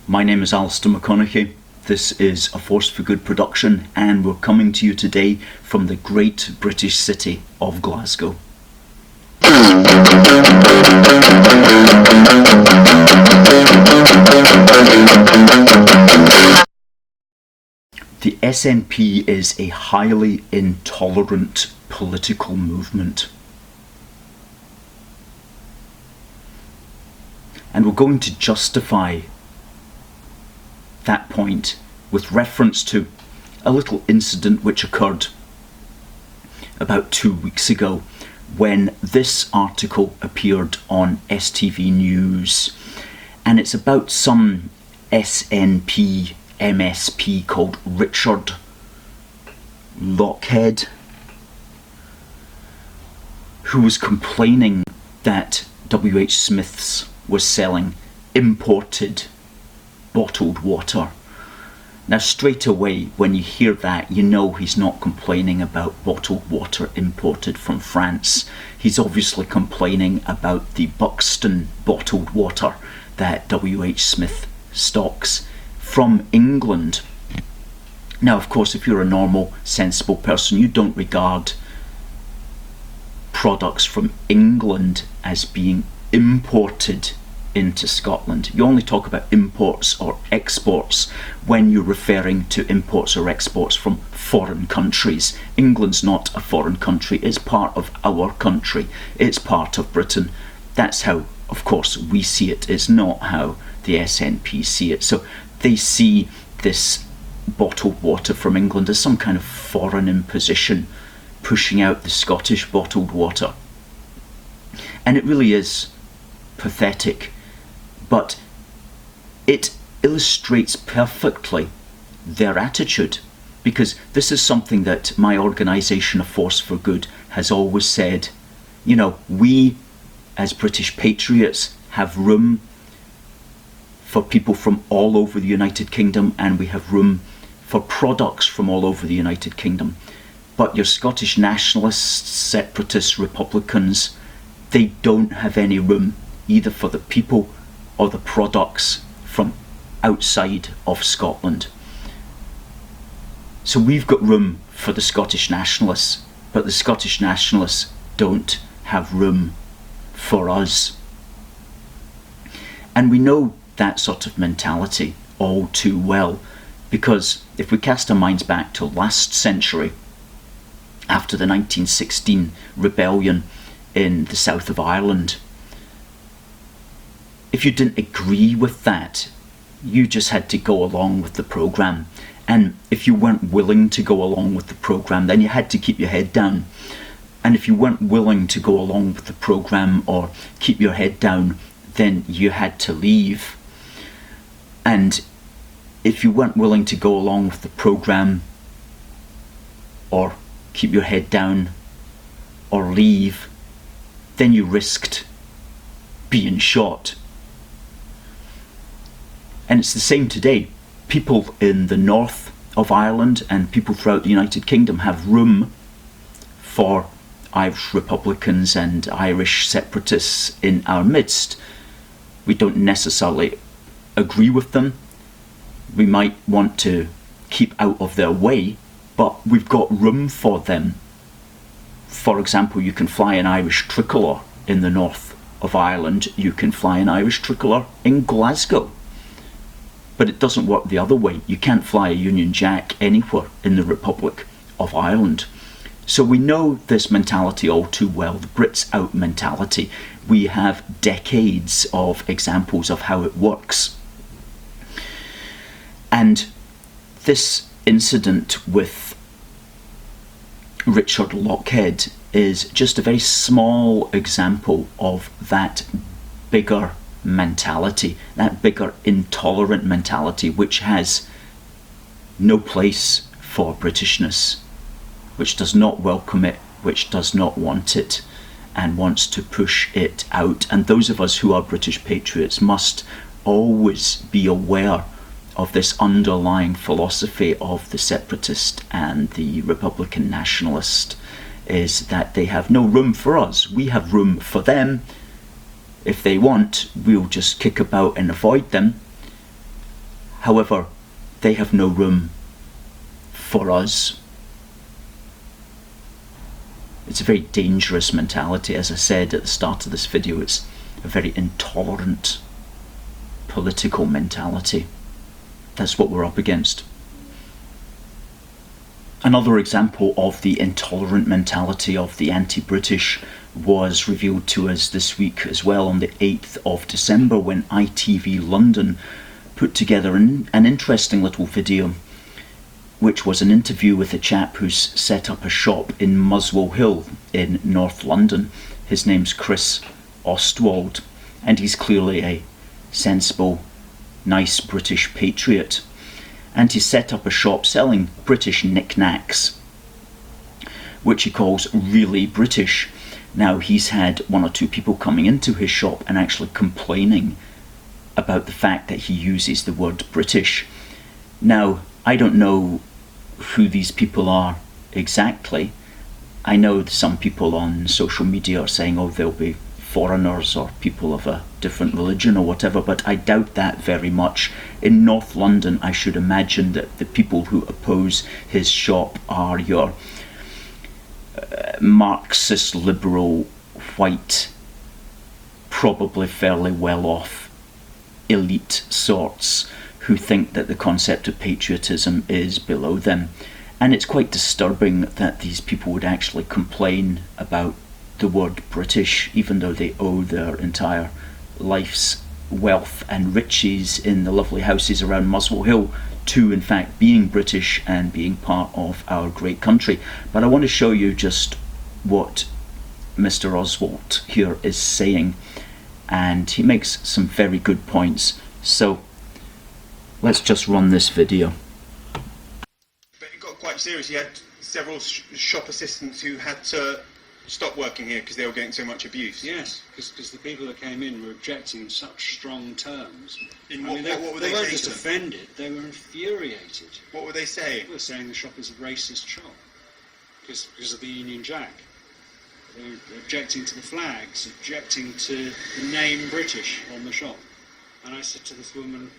My name is Alistair McConaughey. This is a Force for Good production, and we're coming to you today from the great British city of Glasgow. The SNP is a highly intolerant political movement. And we're going to justify that point with reference to a little incident which occurred about 2 weeks ago when this article appeared on STV News, and it's about some SNP MSP called Richard Lochhead, who was complaining that WH Smith's was selling imported bottled water. Now, straight away when you hear that, you know he's not complaining about bottled water imported from France. He's obviously complaining about the Buxton bottled water that WH Smith stocks from England. Now, of course, if you're a normal, sensible person, you don't regard products from England as being imported into Scotland. You only talk about imports or exports when you're referring to imports or exports from foreign countries. England's not a foreign country, it's part of our country, it's part of Britain. That's how, of course, we see it. It's not how the SNP see it. So they see this bottled water from England as some kind of foreign imposition, pushing out the Scottish bottled water. And it really is pathetic, but it illustrates perfectly their attitude, because this is something that my organisation, A Force for Good, has always said. You know, we as British patriots have room for people from all over the United Kingdom, and we have room for products from all over the United Kingdom. But your Scottish nationalists, separatists, Republicans, they don't have any room either for the people or the products from outside of Scotland. So we've got room for the Scottish nationalists, but the Scottish nationalists don't have room for us. And we know that sort of mentality all too well, because if we cast our minds back to last century, after the 1916 rebellion in the south of Ireland, if you didn't agree with that, you just had to go along with the programme. And if you weren't willing to go along with the programme, then you had to keep your head down. And if you weren't willing to go along with the programme or keep your head down, then you had to leave. And if you weren't willing to go along with the programme or keep your head down or leave, then you risked being shot. And it's the same today. People in the north of Ireland and people throughout the United Kingdom have room for Irish Republicans and Irish separatists in our midst. We don't necessarily agree with them. We might want to keep out of their way, but we've got room for them. For example, you can fly an Irish tricolour in the north of Ireland. You can fly an Irish tricolour in Glasgow. But it doesn't work the other way. You can't fly a Union Jack anywhere in the Republic of Ireland. So we know this mentality all too well, the Brits out mentality. We have decades of examples of how it works. And this incident with Richard Lochhead is just a very small example of that bigger mentality, that bigger intolerant mentality, which has no place for Britishness, which does not welcome it, which does not want it, and wants to push it out. And those of us who are British patriots must always be aware of this underlying philosophy of the separatist and the Republican nationalist, is that they have no room for us. We have room for them. If they want, we'll just kick about and avoid them. However, they have no room for us. It's a very dangerous mentality. As I said at the start of this video, it's a very intolerant political mentality. That's what we're up against. Another example of the intolerant mentality of the anti-British was revealed to us this week as well, on the 8th of December, when ITV London put together an interesting little video, which was an interview with a chap who's set up a shop in Muswell Hill in North London. His name's Chris Ostwald, and he's clearly a sensible, nice British patriot. And he set up a shop selling British knickknacks, which he calls really British. Now, he's had one or two people coming into his shop and actually complaining about the fact that he uses the word British. Now, I don't know who these people are exactly. I know some people on social media are saying, oh, they'll be foreigners or people of a different religion or whatever, but I doubt that very much. In North London, I should imagine that the people who oppose his shop are your Marxist, liberal, white, probably fairly well-off elite sorts who think that the concept of patriotism is below them. And it's quite disturbing that these people would actually complain about the word British, even though they owe their entire life's wealth and riches in the lovely houses around Muswell Hill to, in fact, being British and being part of our great country. But I want to show you just what Mr. Oswald here is saying, and he makes some very good points. So let's just run this video. But it got quite serious. He had several shop assistants who had to stop working here because they were getting so much abuse. Yes, because the people that came in were objecting in such strong terms. What They were they weren't saying just to them? offended, they were infuriated. What were they saying? They were saying the shop is a racist shop because of the Union Jack. They were objecting to the flags, objecting to the name British on the shop. And I said to this woman,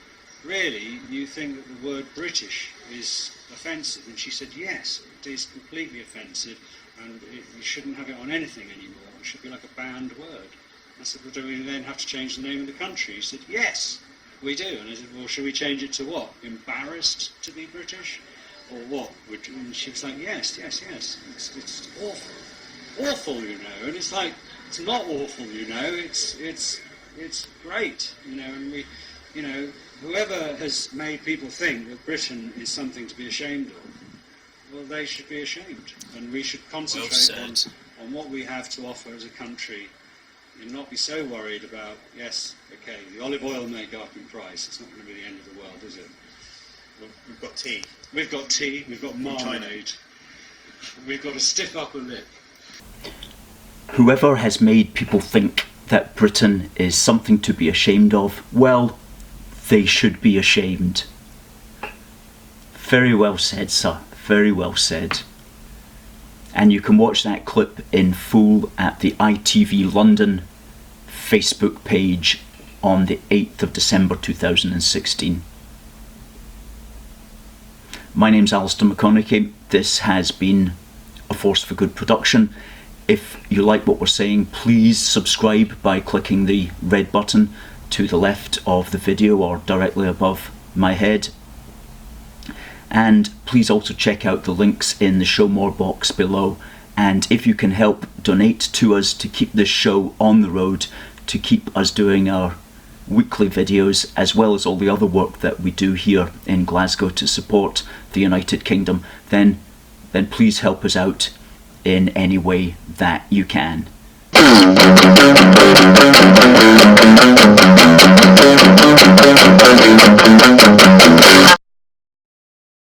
really, you think that the word British is offensive? And she said, yes, it is completely offensive, and you shouldn't have it on anything anymore. It should be like a banned word. I said, well, do we then have to change the name of the country? He said, yes, we do. And I said, well, should we change it to what? Embarrassed to be British? Or what? And she was like, yes. It's awful. Awful, you know. And it's like, it's not awful, you know. It's great, you know. And we, you know, whoever has made people think that Britain is something to be ashamed of, well, they should be ashamed, and we should concentrate on what we have to offer as a country, and not be so worried about, yes, okay, the olive oil may go up in price, it's not going to be the end of the world, is it? Well, we've got tea. We've got tea, we've got marmalade, we've got a stiff upper lip. Whoever has made people think that Britain is something to be ashamed of, well, they should be ashamed. Very well said, sir. Very well said. And you can watch that clip in full at the ITV London Facebook page on the 8th of December 2016. My name's Alistair McConaughey. This has been a Force for Good production. If you like what we're saying, please subscribe by clicking the red button to the left of the video or directly above my head. And please also check out the links in the Show More box below. And if you can help donate to us to keep this show on the road, to keep us doing our weekly videos, as well as all the other work that we do here in Glasgow to support the United Kingdom, then please help us out in any way that you can.